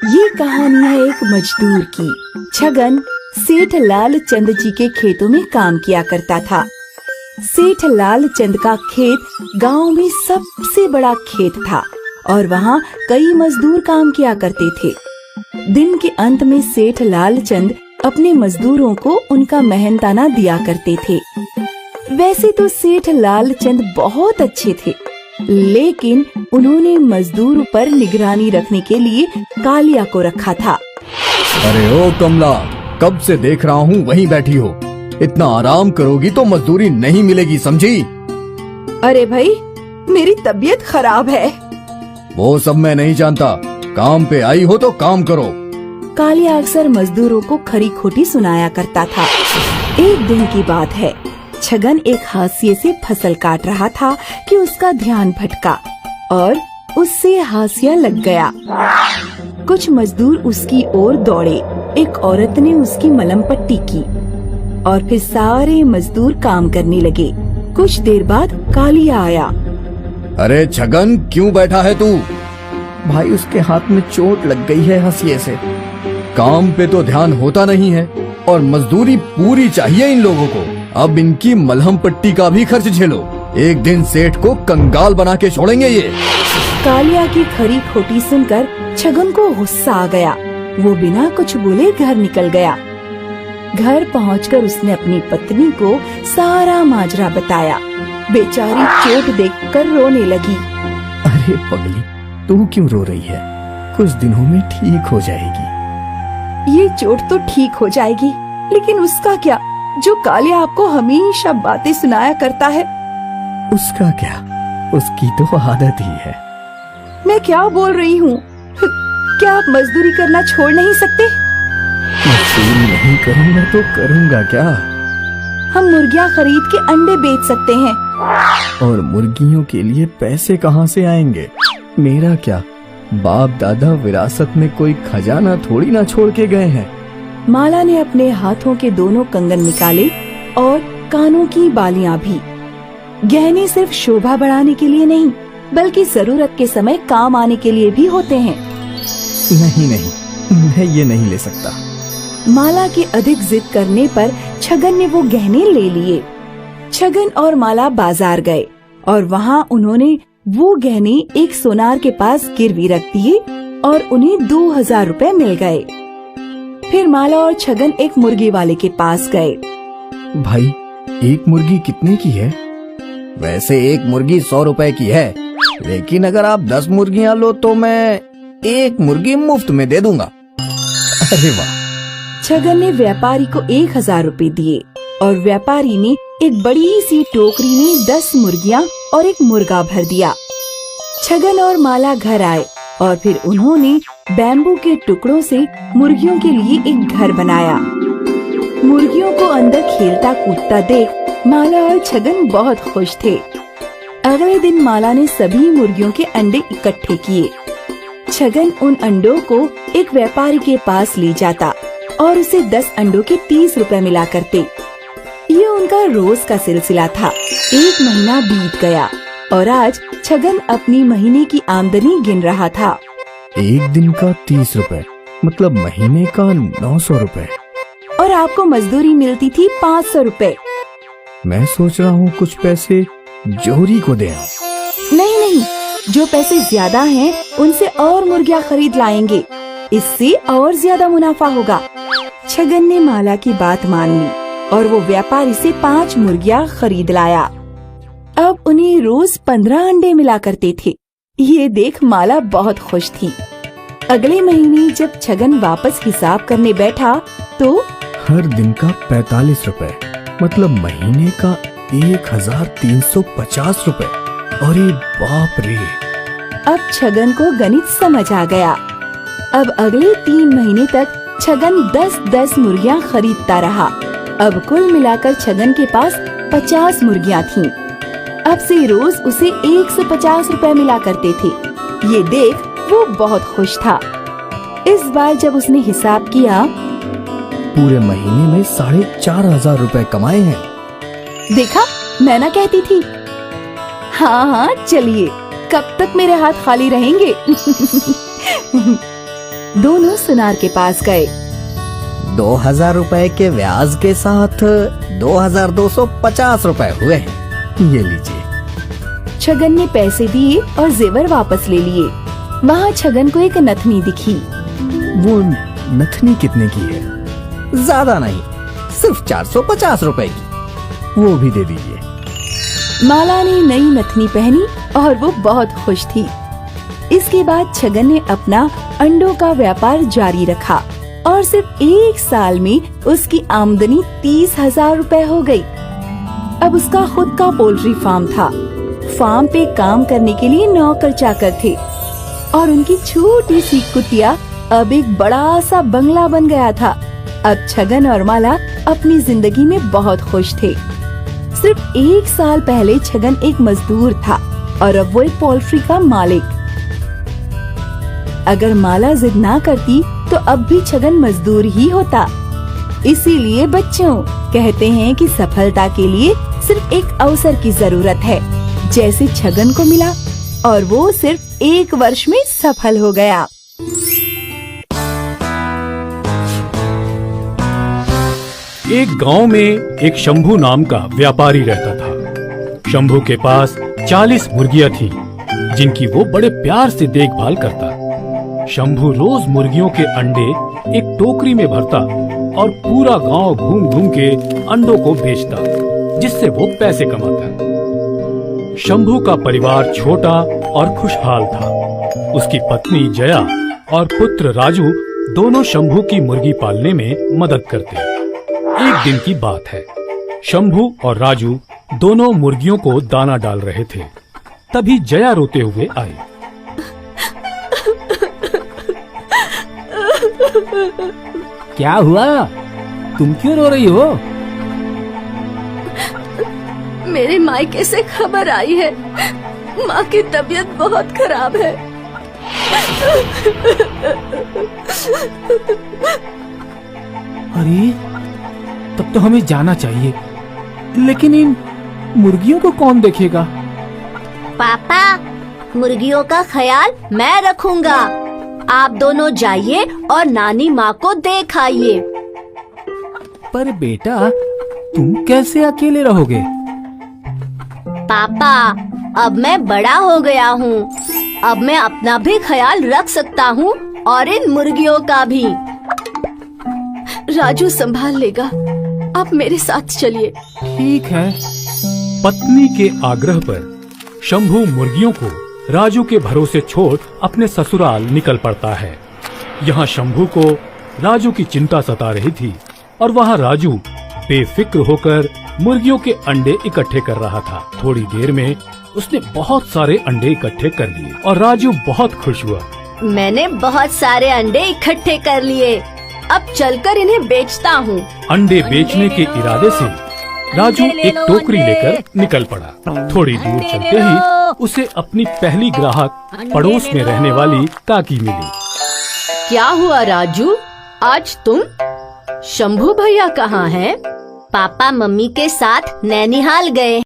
ये कहानी है एक मजदूर की। छगन सेठ लाल चंद जी के खेतों में काम किया करता था। सेठ लाल चंद का खेत गांव में सबसे बड़ा खेत था और वहाँ कई मजदूर काम किया करते थे। दिन के अंत में सेठ लाल चंद अपने मजदूरों को उनका मेहनताना दिया करते थे। वैसे तो सेठ लाल चंद बहुत अच्छे थे, लेकिन उन्होंने मजदूर पर निगरानी रखने के लिए कालिया को रखा था। अरे ओ कमला, कब से देख रहा हूँ वहीं बैठी हो। इतना आराम करोगी तो मजदूरी नहीं मिलेगी, समझी? अरे भाई, मेरी तबीयत खराब है। वो सब मैं नहीं जानता, काम पे आई हो तो काम करो। कालिया अक्सर मजदूरों को खरी खोटी सुनाया करता था। एक दिन की बात है, छगन एक हाशिए से फसल काट रहा था कि उसका ध्यान भटका और उससे हाशिया लग गया। कुछ मजदूर उसकी ओर दौड़े। एक औरत ने उसकी मलहम पट्टी की और फिर सारे मजदूर काम करने लगे। कुछ देर बाद कालिया आया। अरे छगन, क्यों बैठा है तू? भाई, उसके हाथ में चोट लग गई है हाशिए से। काम पे तो ध्यान होता नहीं है और मजदूरी पूरी चाहिए इन लोगों को। अब इनकी मलहम पट्टी का भी खर्च झेलो। एक दिन सेठ को कंगाल बना के छोड़ेंगे ये। कालिया की खरी खोटी सुनकर छगन को गुस्सा आ गया। वो बिना कुछ बोले घर निकल गया। घर पहुंचकर उसने अपनी पत्नी को सारा माजरा बताया। बेचारी चोट देखकर रोने लगी। अरे पगली, तू क्यों रो रही है? कुछ दिनों में ठीक हो जाएगी। ये चोट तो ठीक हो जाएगी, लेकिन उसका क्या, जो कालिया आपको हमेशा बातें सुनाया करता है? उसका क्या, उसकी तो आदत ही है। मैं क्या बोल रही हूँ? क्या आप मजदूरी करना छोड़ नहीं सकते? मजदूरी नहीं करूँगा तो करूँगा क्या? हम मुर्गियाँ खरीद के अंडे बेच सकते हैं। और मुर्गियों के लिए पैसे कहाँ से आएंगे? मेरा क्या, बाप दादा विरासत में कोई खजाना थोड़ी ना छोड़ के गए हैं। माला ने अपने हाथों के दोनों कंगन निकाले और कानों की बालियां भी। गहने सिर्फ शोभा बढ़ाने के लिए नहीं, बल्कि जरूरत के समय काम आने के लिए भी होते हैं। नहीं नहीं, मैं ये नहीं ले सकता। माला की अधिक जिद करने पर छगन ने वो गहने ले लिए। छगन और माला बाजार गए और वहाँ उन्होंने वो गहने एक सोनार के पास गिरवी रख दिए और उन्हें 2000 रुपए मिल गए। फिर माला और छगन एक मुर्गी वाले के पास गए। भाई, एक मुर्गी कितने की है? वैसे एक मुर्गी 100 रुपए की है, लेकिन अगर आप 10 मुर्गियाँ लो तो मैं एक मुर्गी मुफ्त में दे दूंगा। अरे वाह! छगन ने व्यापारी को 1000 रुपए दिए और व्यापारी ने एक बड़ी सी टोकरी में 10 मुर्गियाँ और एक मुर्गा भर दिया। छगन और माला घर आए और फिर उन्होंने बैम्बू के टुकड़ों से मुर्गियों के लिए एक घर बनाया। मुर्गियों को अंदर खेलता कूदता देख माला और छगन बहुत खुश थे। अगले दिन माला ने सभी मुर्गियों के अंडे इकट्ठे किए। छगन उन अंडों को एक व्यापारी के पास ले जाता और उसे 10 अंडों के 30 रुपए मिला करते। ये उनका रोज का सिलसिला था। एक महीना बीत गया और आज छगन अपनी महीने की आमदनी गिन रहा था। एक दिन का 30 रुपए, मतलब महीने का 900 रुपए। और आपको मजदूरी मिलती थी 500 रुपए। मैं सोच रहा हूँ कुछ पैसे जोहरी को दे आऊं। नहीं नहीं, जो पैसे ज्यादा हैं उनसे और मुर्गियाँ खरीद लाएंगे, इससे और ज्यादा मुनाफा होगा। छगन ने माला की बात मान ली और वो व्यापारी से 5 मुर्गियाँ खरीद लाया। अब उन्हें रोज 15 अंडे मिला करते थे। ये देख माला बहुत खुश थी। अगले महीने जब छगन वापस हिसाब करने बैठा तो हर दिन का 45 रुपए, मतलब महीने का 1350 रुपए। अरे बाप रे! अब छगन को गणित समझ आ गया। अब अगले 3 महीने तक छगन 10-10 मुर्गियाँ खरीदता रहा। अब कुल मिलाकर छगन के पास 50 मुर्गियाँ थीं। अब से रोज उसे 150 रुपए मिला करते थे। ये देख वो बहुत खुश था। इस बार जब उसने हिसाब किया, पूरे महीने में 4500 रुपए कमाए हैं। देखा, मैं ना कहती थी। हाँ हाँ, चलिए, कब तक मेरे हाथ खाली रहेंगे? दोनों सुनार के पास गए। 2000 रुपए के ब्याज के साथ 2250 रुपए हुए हैं, ये लीजिए। छगन ने पैसे दिए और जेवर वापस ले लिए। वहाँ छगन को एक नथनी दिखी। वो नथनी कितने की है? ज्यादा नहीं, सिर्फ 450 रुपए की, वो भी दे दीजिए। माला ने नई नथनी पहनी और वो बहुत खुश थी। इसके बाद छगन ने अपना अंडों का व्यापार जारी रखा और सिर्फ 1 साल में उसकी आमदनी 30,000 रुपए हो गई। अब उसका खुद का पोल्ट्री फार्म था। फार्म पे काम करने के लिए नौकर चाकर थे और उनकी छोटी सी कुटिया अब एक बड़ा सा बंगला बन गया था। अब छगन और माला अपनी जिंदगी में बहुत खुश थे। सिर्फ 1 साल पहले छगन एक मजदूर था और अब वो एक पोल्ट्री का मालिक। अगर माला जिद ना करती तो अब भी छगन मजदूर ही होता। इसीलिए बच्चों, कहते हैं कि सफलता के लिए सिर्फ एक अवसर की जरूरत है, जैसे छगन को मिला और वो सिर्फ 1 वर्ष में सफल हो गया। एक गांव में एक शंभू नाम का व्यापारी रहता था। शंभू के पास 40 मुर्गियां थीं, जिनकी वो बड़े प्यार से देखभाल करता। शंभू रोज मुर्गियों के अंडे एक टोकरी में भरता और पूरा गांव घूम घूम के अंडों को बेचता, जिससे वो पैसे कमाता। शंभू का परिवार छोटा और खुशहाल था। उसकी पत्नी जया और पुत्र राजू दोनों शंभू की मुर्गी पालने में मदद करते। एक दिन की बात है, शंभू और राजू दोनों मुर्गियों को दाना डाल रहे थे। तभी जया रोते हुए आई। क्या हुआ? तुम क्यों रो रही हो? मेरे मायके से खबर आई है, माँ की तबीयत बहुत खराब है। अरे, तब तो हमें जाना चाहिए, लेकिन इन मुर्गियों को कौन देखेगा? पापा, मुर्गियों का ख्याल मैं रखूंगा। आप दोनों जाइए और नानी माँ को देख आइए। पर बेटा, तुम कैसे अकेले रहोगे? पापा, अब मैं बड़ा हो गया हूँ। अब मैं अपना भी ख्याल रख सकता हूँ और इन मुर्गियों का भी। राजू संभाल लेगा। आप मेरे साथ चलिए। ठीक है। पत्नी के आग्रह पर शंभू मुर्गियों को राजू के भरोसे छोड़ अपने ससुराल निकल पड़ता है। यहाँ शंभू को राजू की चिंता सता रही थी और वहाँ राजू बेफिक्र होकर मुर्गियों के अंडे इकट्ठे कर रहा था। थोड़ी देर में उसने बहुत सारे अंडे इकट्ठे कर लिए और राजू बहुत खुश हुआ। मैंने बहुत सारे अंडे इकट्ठे कर लिए। अब चलकर इन्हें बेचता हूँ। अंडे बेचने के इरादे से राजू एक टोकरी लेकर निकल पड़ा। थोड़ी दूर चलते ही उसे अपनी पहली ग्राहक पड़ोस में रहने वाली काकी मिली। क्या हुआ राजू, आज तुम? शंभू भैया कहाँ हैं? पापा मम्मी के साथ नैनीहाल गए।